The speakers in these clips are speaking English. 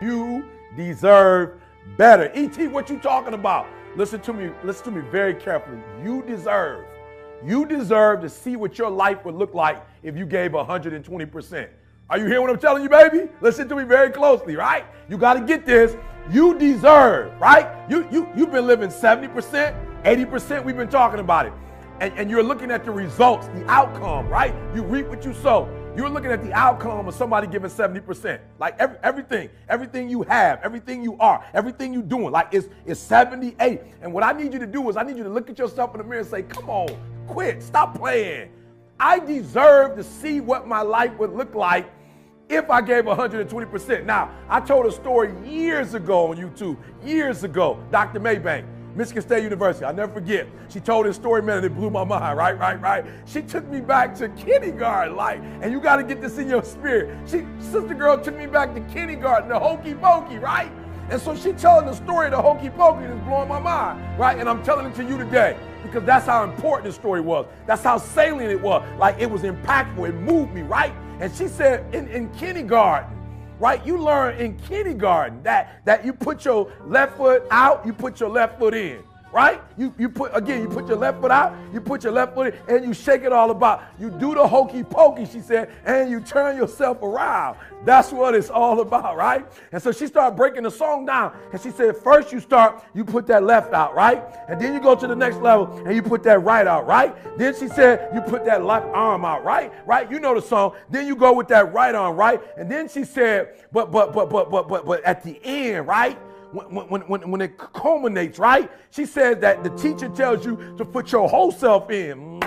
You deserve better. E.T., what you talking about? Listen to me very carefully. You deserve to see what your life would look like if you gave 120%. Are you hearing what I'm telling you, baby? Listen to me very closely, right? You got to get this. You deserve, right? You've been living 70%, 80%. We've been talking about it. And you're looking at the results, the outcome, right? You reap what you sow. You're looking at the outcome of somebody giving 70%. Like everything you have, everything you are, everything you're doing, like it's 78. And what I need you to do is I need you to look at yourself in the mirror and say, come on, quit, stop playing. I deserve to see what my life would look like if I gave 120%. Now, I told a story years ago on YouTube, Dr. Maybank, Michigan State University. I'll never forget. She told this story, man, and it blew my mind, right? She took me back to kindergarten, and you got to get this in your spirit. Sister girl took me back to kindergarten, the hokey pokey, right? And so she telling the story of the hokey pokey that's blowing my mind, right? And I'm telling it to you today because that's how important the story was. That's how salient it was. Like it was impactful. It moved me, right? And she said in kindergarten, right? You learn in kindergarten that you put your left foot out, you put your left foot in, right? You put your left foot out, you put your left foot in, and you shake it all about. You do the hokey pokey, she said, and you turn yourself around. That's what it's all about, right? And so she started breaking the song down, and she said, first you put that left out, right? And then you go to the next level, and you put that right out, right? Then she said, you put that left arm out, right? Right? You know the song. Then you go with that right arm, right? And then she said, but at the end, right? When it culminates, right? She says that the teacher tells you to put your whole self in.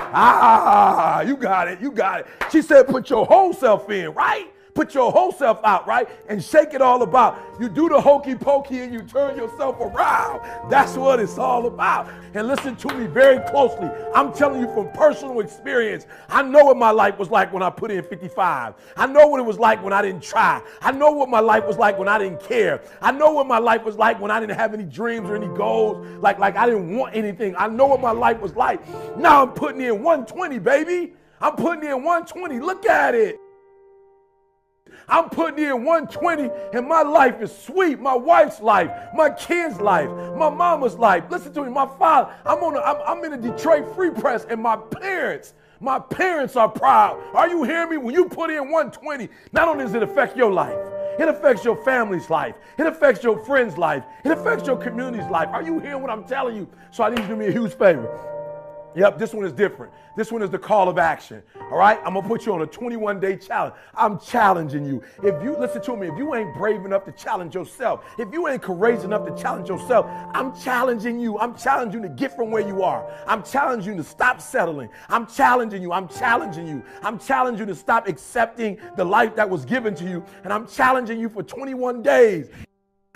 You got it. She said put your whole self in, right? Put your whole self out, right? And shake it all about. You do the hokey pokey and you turn yourself around. That's what it's all about. And listen to me very closely. I'm telling you from personal experience. I know what my life was like when I put in 55. I know what it was like when I didn't try. I know what my life was like when I didn't care. I know what my life was like when I didn't have any dreams or any goals. Like I didn't want anything. I know what my life was like. Now I'm putting in 120, baby. I'm putting in 120. Look at it. I'm putting in 120 and my life is sweet. My wife's life, my kids' life, my mama's life. Listen to me, my father. I'm in a Detroit Free Press and my parents are proud. Are you hearing me? When you put in 120, not only does it affect your life, it affects your family's life. It affects your friend's life. It affects your community's life. Are you hearing what I'm telling you? So I need you to do me a huge favor. Yep, this one is different. This one is the call of action. All right, I'm gonna put you on a 21-day challenge. I'm challenging you. If you listen to me, if you ain't brave enough to challenge yourself, if you ain't courageous enough to challenge yourself, I'm challenging you. I'm challenging you to get from where you are. I'm challenging you to stop settling. I'm challenging you. I'm challenging you. I'm challenging you to stop accepting the life that was given to you. And I'm challenging you for 21 days.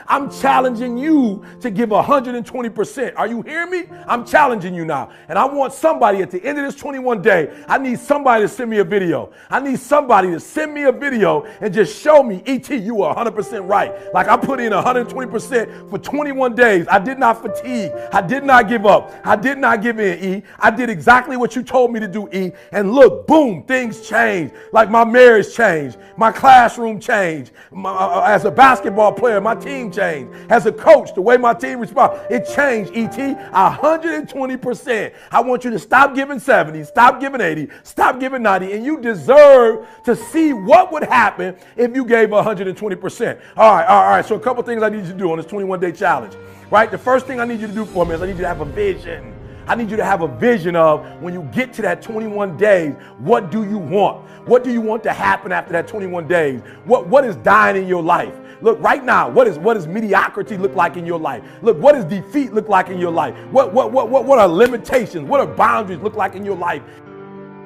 I'm challenging you to give 120%. Are you hearing me? I'm challenging you now. And I want somebody at the end of this 21 day, I need somebody to send me a video. I need somebody to send me a video and just show me, E.T., you are 100% right. Like I put in 120% for 21 days. I did not fatigue. I did not give up. I did not give in, E. I did exactly what you told me to do, E. And look, boom, things changed. Like my marriage changed. My classroom changed. As a basketball player, my team changed. As a coach, the way my team responds, it changed, E.T. 120%. I want you to stop giving 70, stop giving 80, stop giving 90, and you deserve to see what would happen if you gave 120%. All right. So a couple things I need you to do on this 21-day challenge, right? The first thing I need you to do for me is I need you to have a vision. I need you to have a vision of when you get to that 21 days, what do you want? What do you want to happen after that 21 days? What is dying in your life? Look, right now, what does mediocrity look like in your life? Look, what does defeat look like in your life? What are limitations? What are boundaries look like in your life?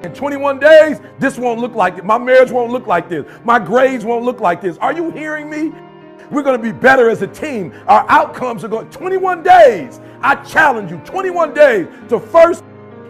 In 21 days, this won't look like it. My marriage won't look like this. My grades won't look like this. Are you hearing me? We're going to be better as a team. Our outcomes are going 21 days. I challenge you 21 days to first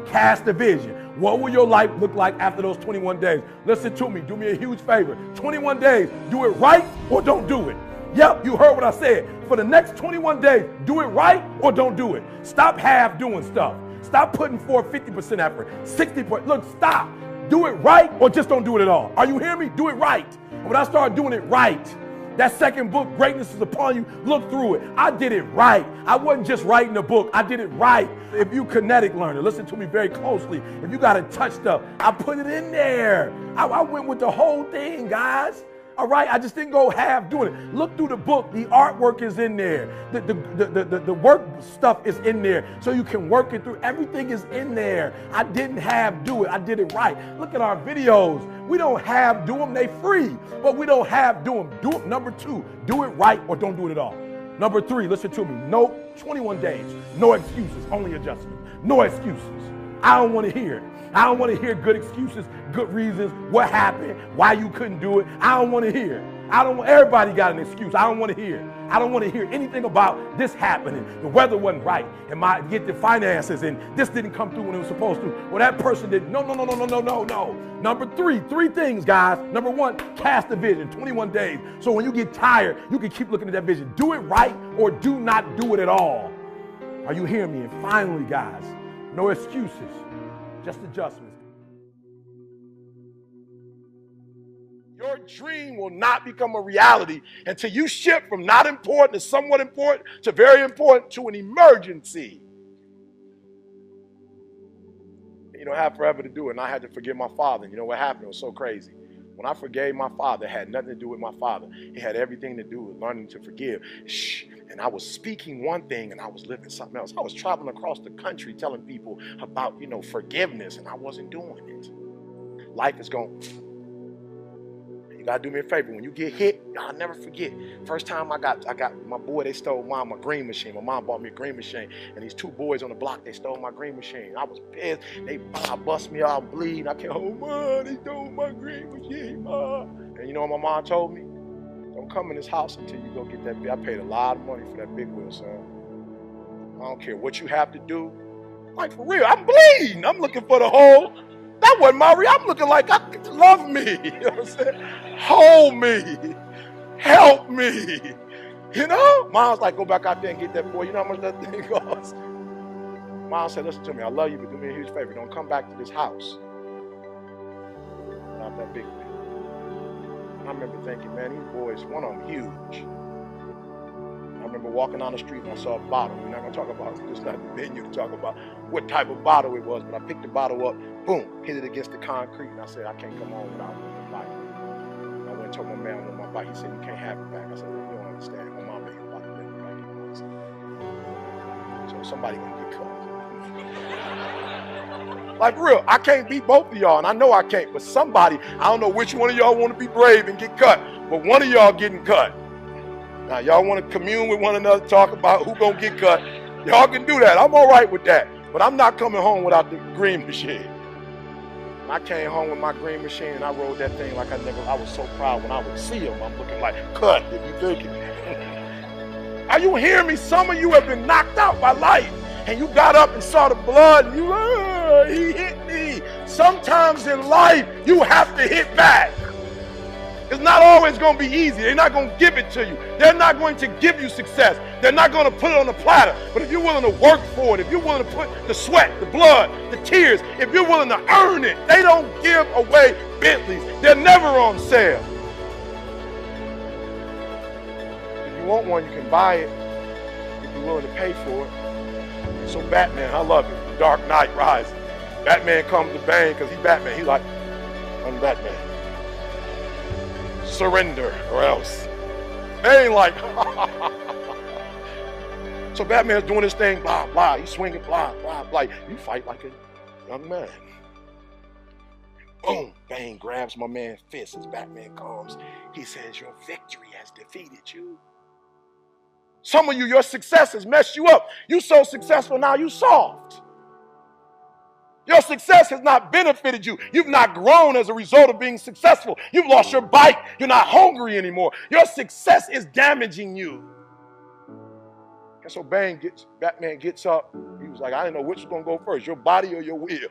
cast a vision. What will your life look like after those 21 days? Listen to me. Do me a huge favor. 21 days. Do it right or don't do it. Yep, you heard what I said. For the next 21 days, do it right or don't do it. Stop half doing stuff. Stop putting forth 50% effort, 60%. Look, stop. Do it right or just don't do it at all. Are you hearing me? Do it right. And when I start doing it right, That second book, Greatness is Upon You, look through it. I did it right. I wasn't just writing a book. I did it right. If you kinetic learner, listen to me very closely. If you got to touch stuff, I put it in there. I went with the whole thing, guys. All right, I just didn't go half doing it. Look through the book. The artwork is in there. The work stuff is in there, so you can work it through. Everything is in there. I didn't half do it. I did it right. Look at our videos. We don't half do them. They free, but we don't half do them. Do it. Number 2, do it right or don't do it at all. Number 3, listen to me. No 21 days. No excuses. Only adjustment. No excuses. I don't want to hear it. I don't want to hear good excuses, good reasons, what happened, why you couldn't do it. I don't want to hear it. Everybody got an excuse. I don't want to hear it. I don't want to hear anything about this happening. The weather wasn't right, and get the finances, and this didn't come through when it was supposed to. Well, that person didn't. No. Number 3 things, guys. Number 1, cast a vision, 21 days. So when you get tired, you can keep looking at that vision. Do it right or do not do it at all. Are you hearing me? And finally, guys, no excuses. Just adjustments. Your dream will not become a reality until you shift from not important to somewhat important to very important to an emergency. You don't have forever to do it, and I had to forgive my father. And you know what happened? It was so crazy. When I forgave my father, it had nothing to do with my father. It had everything to do with learning to forgive. And I was speaking one thing and I was living something else. I was traveling across the country telling people about, forgiveness, and I wasn't doing it. Life is going. You gotta do me a favor. When you get hit, I'll never forget. First time I got my boy, they stole my green machine. My mom bought me a green machine, and these 2 boys on the block, they stole my green machine. I was pissed. They bust me out, bleeding. I can't hold, Mom, they stole my green machine, Mom. And you know what my mom told me? Don't come in this house until you go get that big. I paid a lot of money for that big wheel, son. I don't care what you have to do. Like, for real, I'm bleeding. I'm looking for the hole. That wasn't my real. I'm looking like, love me. You know what I'm saying? Hold me. Help me. Mom's like, go back out there and get that boy. You know how much that thing costs? Mom said, listen to me. I love you, but do me a huge favor. Don't come back to this house without that big wheel. I remember thinking, man, these boys, one of them huge. I remember walking down the street and I saw a bottle. We're not going to talk about it. It's not the venue to talk about what type of bottle it was, but I picked the bottle up, boom, hit it against the concrete, and I said, I can't come home without my bike. I went and told my man on my bike. He said, you can't have it back. I said, you don't understand. My mom ain't about to let me back. So somebody going to get cut. Like, real, I can't beat both of y'all, and I know I can't, but somebody, I don't know which one of y'all want to be brave and get cut, but one of y'all getting cut. Now, y'all want to commune with one another, talk about who gonna get cut. Y'all can do that. I'm all right with that, but I'm not coming home without the green machine. I came home with my green machine, and I rode that thing like I was so proud when I would see him. I'm looking like, cut, if you think it. Are you hearing me? Some of you have been knocked out by life, and you got up and saw the blood, and he hit me. Sometimes in life, you have to hit back. It's not always going to be easy. They're not going to give it to you. They're not going to give you success. They're not going to put it on a platter. But if you're willing to work for it, if you're willing to put the sweat, the blood, the tears, if you're willing to earn it, they don't give away Bentleys. They're never on sale. If you want one, you can buy it if you're willing to pay for it. So Batman, I love it. Dark Knight Rises. Batman comes to Bane because he's Batman. He's like, I'm Batman. Surrender or else. They ain't like, so Batman's doing this thing, blah, blah. He's swinging, blah, blah, blah. You fight like a young man. Boom, Bane grabs my man's fist as Batman comes. He says, your victory has defeated you. Some of you, your success has messed you up. You so successful now, you soft. Your success has not benefited you. You've not grown as a result of being successful. You've lost your bite. You're not hungry anymore. Your success is damaging you. And so Batman gets up. He was like, I didn't know which was going to go first, your body or your will.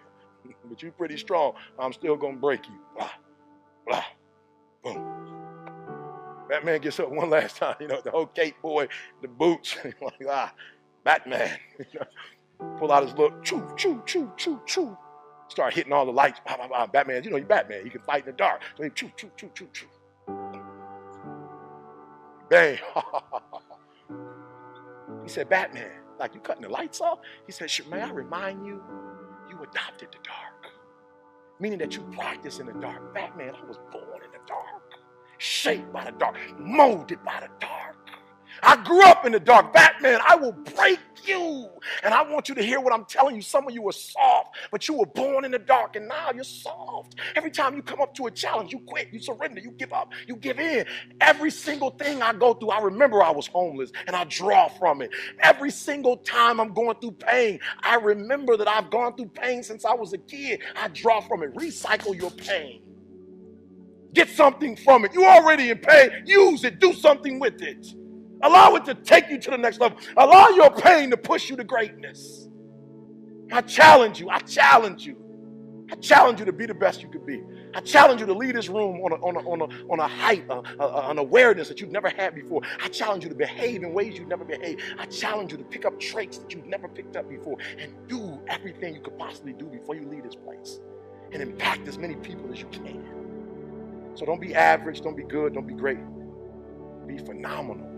But you're pretty strong. I'm still going to break you. Blah, blah, boom. Batman gets up one last time. The whole cape boy, the boots. Like, Batman. Pull out his little choo, choo, choo, choo, choo. Start hitting all the lights. Bah, bah, bah. Batman, you're Batman. He can fight in the dark. So he choo, choo, choo, choo, choo. bang. He said, Batman, like you cutting the lights off? He said, may I remind you, you adopted the dark. Meaning that you practice in the dark. Batman, I was born in the dark, shaped by the dark, molded by the dark. I grew up in the dark. Batman, I will break you. And I want you to hear what I'm telling you. Some of you were soft, but you were born in the dark, and now you're soft. Every time you come up to a challenge, you quit, you surrender, you give up, you give in. Every single thing I go through, I remember I was homeless, and I draw from it. Every single time I'm going through pain, I remember that I've gone through pain since I was a kid. I draw from it. Recycle your pain. Get something from it. You're already in pain. Use it. Do something with it. Allow it to take you to the next level. Allow your pain to push you to greatness. I challenge you. I challenge you. I challenge you to be the best you could be. I challenge you to leave this room on a height, an awareness that you've never had before. I challenge you to behave in ways you've never behaved. I challenge you to pick up traits that you've never picked up before and do everything you could possibly do before you leave this place and impact as many people as you can. So don't be average, don't be good, don't be great. Be phenomenal.